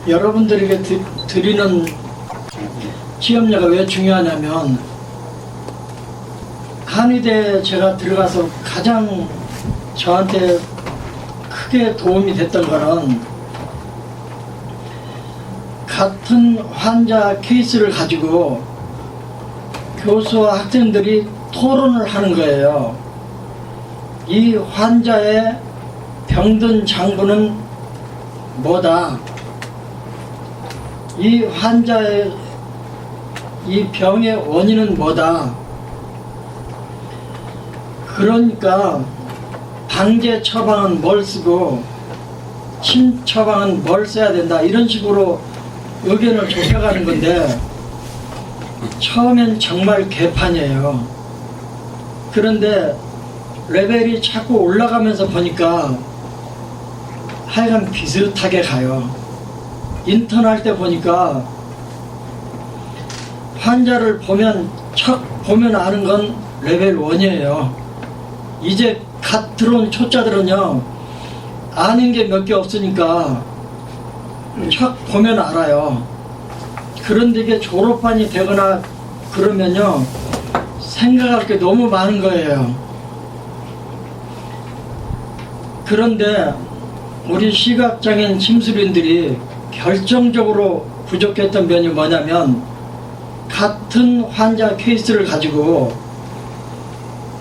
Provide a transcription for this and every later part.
여러분들에게 드리는 취업료가 왜 중요하냐면, 한의대에 제가 들어가서 가장 저한테 크게 도움이 됐던 거는, 같은 환자 케이스를 가지고 교수와 학생들이 토론을 하는 거예요. 이 환자의 병든 장부는 뭐다, 이 환자의 이 병의 원인은 뭐다. 그러니까 방제 처방은 뭘 쓰고 침 처방은 뭘 써야 된다, 이런 식으로 의견을 좁혀가는 건데, 처음엔 정말 개판이에요. 그런데 레벨이 자꾸 올라가면서 보니까 하여간 비슷하게 가요. 인턴 할 때 보니까 환자를 보면 척 보면 아는 건 레벨 1이에요. 이제 갓 들어온 초짜들은요, 아는 게 몇 개 없으니까 척 보면 알아요. 그런데 이게 졸업반이 되거나 그러면요, 생각할 게 너무 많은 거예요. 그런데 우리 시각장애인 침술인들이 결정적으로 부족했던 면이 뭐냐면, 같은 환자 케이스를 가지고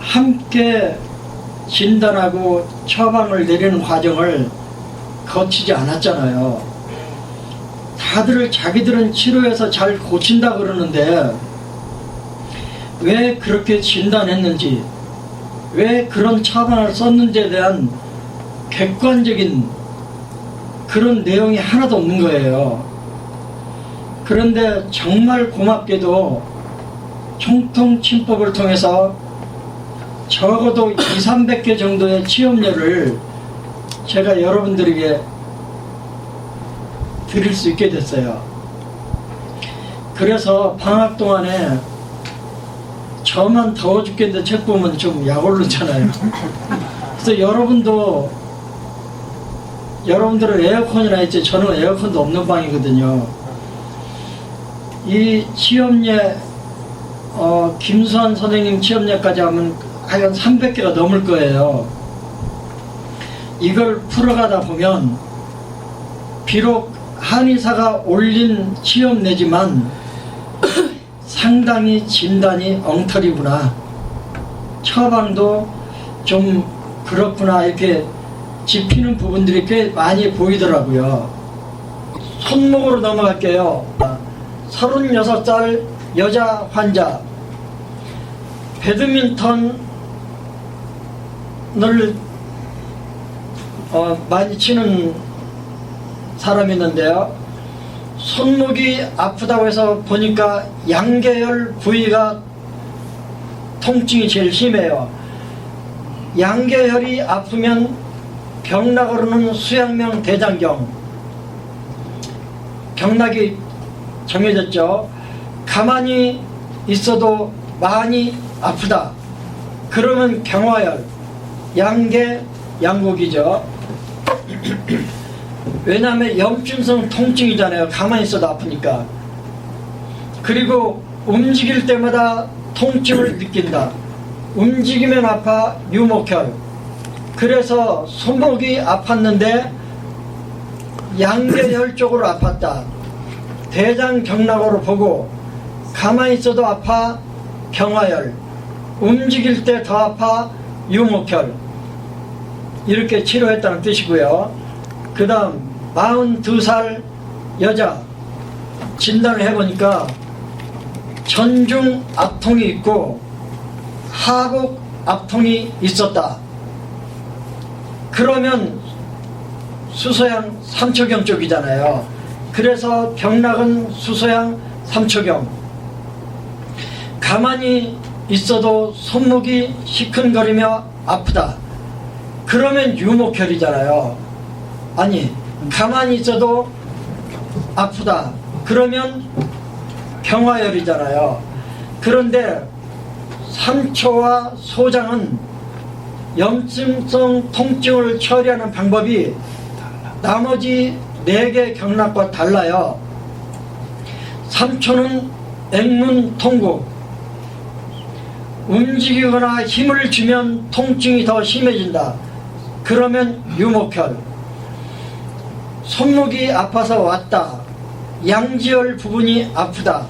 함께 진단하고 처방을 내리는 과정을 거치지 않았잖아요. 다들 자기들은 치료해서 잘 고친다 그러는데, 왜 그렇게 진단했는지, 왜 그런 처방을 썼는지에 대한 객관적인 그런 내용이 하나도 없는 거예요. 그런데 정말 고맙게도 총통침법을 통해서 적어도 200~300개 정도의 취업료를 제가 여러분들에게 드릴 수 있게 됐어요. 그래서 방학 동안에 저만 더워 죽겠는데 책 보면 좀 약 오르잖아요. 그래서 여러분들은 에어컨이나 있지, 저는 에어컨도 없는 방이거든요. 이 취업예, 김수환 선생님 취업예까지 하면 하여간 300개가 넘을 거예요. 이걸 풀어가다 보면 비록 한의사가 올린 취업내지만 상당히 진단이 엉터리구나, 처방도 좀 그렇구나, 이렇게 짚히는 부분들이 꽤 많이 보이더라고요. 손목으로 넘어갈게요. 36살 여자 환자, 배드민턴을 많이 치는 사람이 있는데요, 손목이 아프다고 해서 보니까 양계열 부위가 통증이 제일 심해요. 양계열이 아프면 경락으로는 수양명 대장경, 경락이 정해졌죠. 가만히 있어도 많이 아프다 그러면 경화열, 양계 양곡이죠. 왜냐하면 염증성 통증이잖아요. 가만히 있어도 아프니까. 그리고 움직일 때마다 통증을 느낀다. 움직이면 아파, 유목혈. 그래서 손목이 아팠는데 양계열 쪽으로 아팠다. 대장경락으로 보고, 가만히 있어도 아파, 경화열. 움직일 때 더 아파, 유목혈. 이렇게 치료했다는 뜻이고요. 그 다음 42살 여자 진단을 해보니까 전중 압통이 있고 하복 압통이 있었다. 그러면 수소양 삼초경 쪽이잖아요. 그래서 경락은 수소양 삼초경. 가만히 있어도 손목이 시큰거리며 아프다. 그러면 유목혈이잖아요. 아니, 가만히 있어도 아프다. 그러면 경화열이잖아요. 그런데 삼초와 소장은 염증성 통증을 처리하는 방법이 나머지 4개 경락과 달라요. 3초는 액문 통곡. 움직이거나 힘을 주면 통증이 더 심해진다. 그러면 유목혈. 손목이 아파서 왔다. 양지열 부분이 아프다.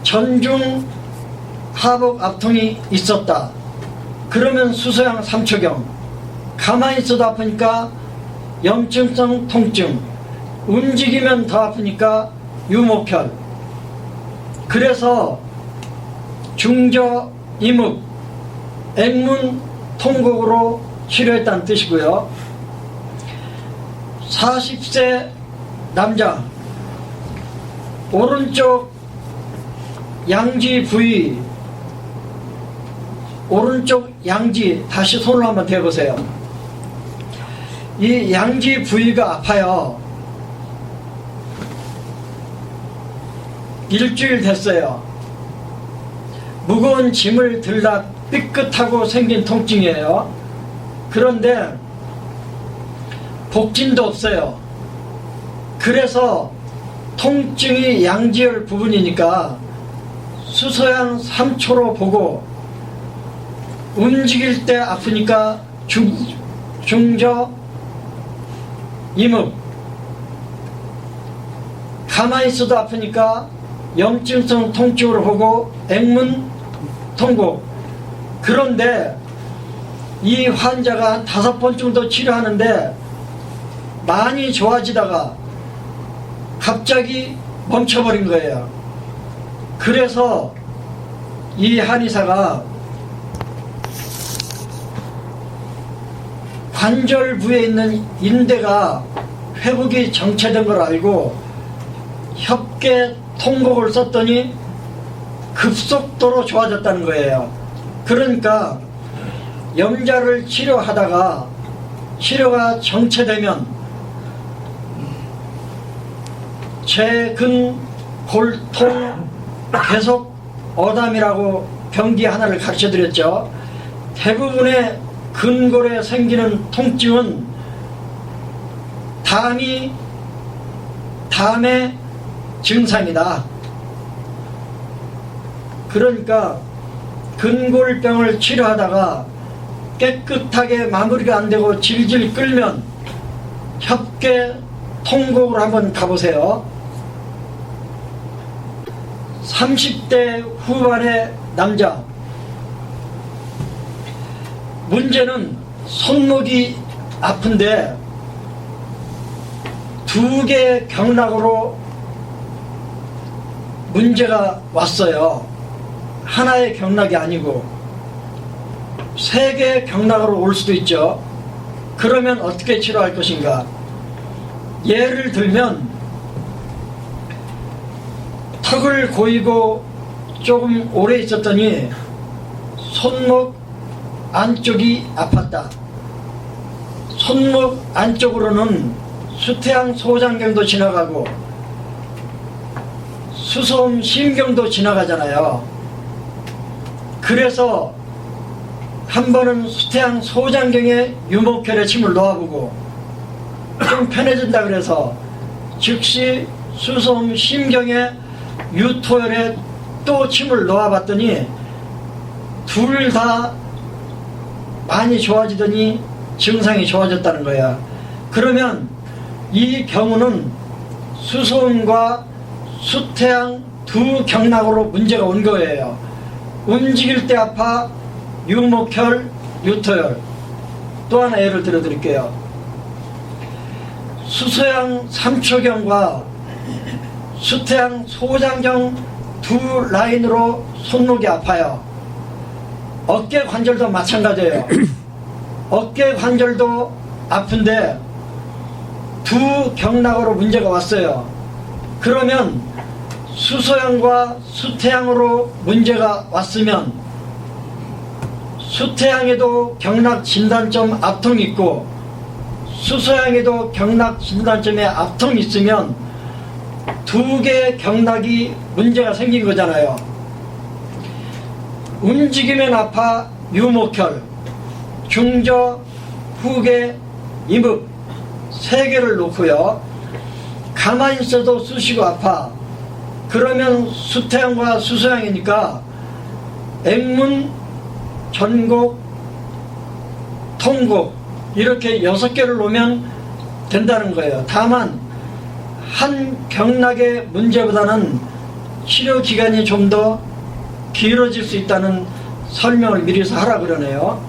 전중 하복 압통이 있었다. 그러면 수소양 3초경. 가만히 있어도 아프니까 염증성 통증. 움직이면 더 아프니까 유목혈. 그래서 중저 이묵 액문 통곡으로 치료했다는 뜻이고요. 40세 남자, 오른쪽 양지 부위, 오른쪽 양지, 다시 손을 한번 대보세요. 이 양지 부위가 아파요. 일주일 됐어요. 무거운 짐을 들다 삐끗하고 생긴 통증이에요. 그런데 복진도 없어요. 그래서 통증이 양지열 부분이니까 수소양 3초로 보고, 움직일 때 아프니까 중저 이묵, 가만히 있어도 아프니까 염증성 통증으로 보고 액문 통곡. 그런데 이 환자가 한 5번 정도 치료하는데 많이 좋아지다가 갑자기 멈춰버린 거예요. 그래서 이 한의사가 관절 부에 있는 인대가 회복이 정체된 걸 알고 협계 통곡을 썼더니 급속도로 좋아졌다는 거예요. 그러니까 염자를 치료하다가 치료가 정체되면 최근 골통 계속 어담이라고 병기 하나를 가르쳐 드렸죠. 대부분의 근골에 생기는 통증은 담의 증상이다. 그러니까 근골병을 치료하다가 깨끗하게 마무리가 안 되고 질질 끌면 협계 통곡을 한번 가보세요. 30대 후반의 남자, 문제는 손목이 아픈데 2개 경락으로 문제가 왔어요. 하나의 경락이 아니고 3개 경락으로 올 수도 있죠. 그러면 어떻게 치료할 것인가? 예를 들면 턱을 고이고 조금 오래 있었더니 손목 안쪽이 아팠다. 손목 안쪽으로는 수태양 소장경도 지나가고 수소음 심경도 지나가잖아요. 그래서 한 번은 수태양 소장경에 유목혈에 침을 놓아보고 좀 편해진다 그래서 즉시 수소음 심경에 유토혈에 또 침을 놓아봤더니 둘 다 많이 좋아지더니 증상이 좋아졌다는 거야. 그러면 이 경우는 수소음과 수태양 2 경락으로 문제가 온 거예요. 움직일 때 아파 유목혈, 유토혈. 또 하나 예를 들어 드릴게요. 수소양 3초경과 수태양 소장경 2 라인으로 손목이 아파요. 어깨 관절도 마찬가지예요. 어깨 관절도 아픈데 2 경락으로 문제가 왔어요. 그러면 수소양과 수태양으로 문제가 왔으면 수태양에도 경락 진단점 압통이 있고 수소양에도 경락 진단점에 압통이 있으면 2개 경락이 문제가 생긴 거잖아요. 움직이면 아파 유목혈, 중저, 후계, 이묵 3개를 놓고요. 가만히 있어도 쑤시고 아파. 그러면 수태형과 수소형이니까 액문, 전곡, 통곡 이렇게 6개를 놓으면 된다는 거예요. 다만 한 경락의 문제보다는 치료 기간이 좀 더 길어질 수 있다는 설명을 미리서 하라 그러네요.